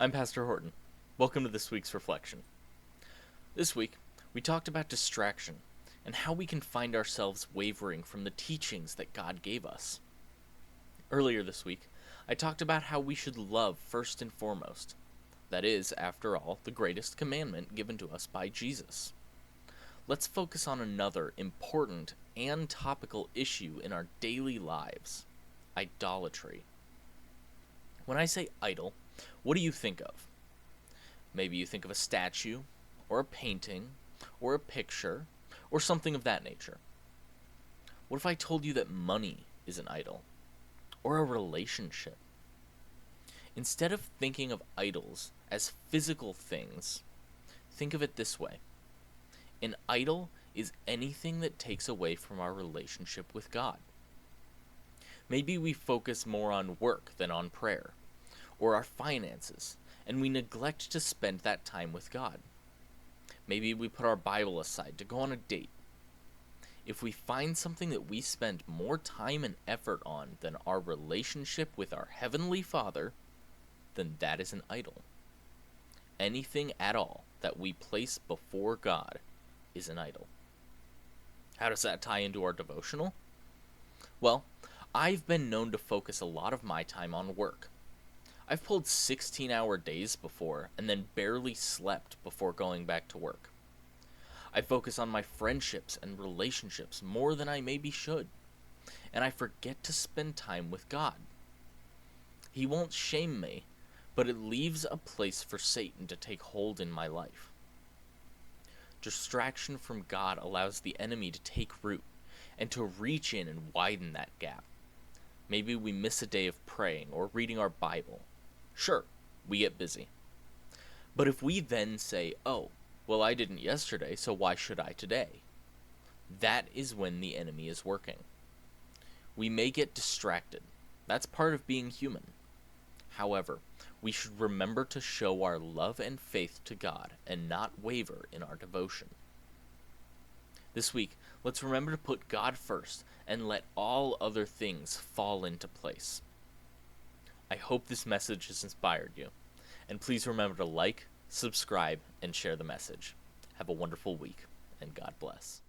I'm Pastor Horton. Welcome to this week's reflection. This week, we talked about distraction and how we can find ourselves wavering from the teachings that God gave us. Earlier this week, I talked about how we should love first and foremost. That is, after all, the greatest commandment given to us by Jesus. Let's focus on another important and topical issue in our daily lives: idolatry. When I say idol, what do you think of? Maybe you think of a statue, or a painting, or a picture, or something of that nature. What if I told you that money is an idol? Or a relationship? Instead of thinking of idols as physical things, think of it this way. An idol is anything that takes away from our relationship with God. Maybe we focus more on work than on prayer, or our finances, and we neglect to spend that time with God. Maybe we put our Bible aside to go on a date. If we find something that we spend more time and effort on than our relationship with our Heavenly Father, then that is an idol. Anything at all that we place before God is an idol. How does that tie into our devotional? Well, I've been known to focus a lot of my time on work. I've pulled 16-hour days before and then barely slept before going back to work. I focus on my friendships and relationships more than I maybe should, and I forget to spend time with God. He won't shame me, but it leaves a place for Satan to take hold in my life. Distraction from God allows the enemy to take root and to reach in and widen that gap. Maybe we miss a day of praying or reading our Bible. Sure, we get busy. But if we then say, oh, well, I didn't yesterday, so why should I today? That is when the enemy is working. We may get distracted. That's part of being human. However, we should remember to show our love and faith to God and not waver in our devotion. This week, let's remember to put God first and let all other things fall into place. I hope this message has inspired you, and please remember to like, subscribe, and share the message. Have a wonderful week, and God bless.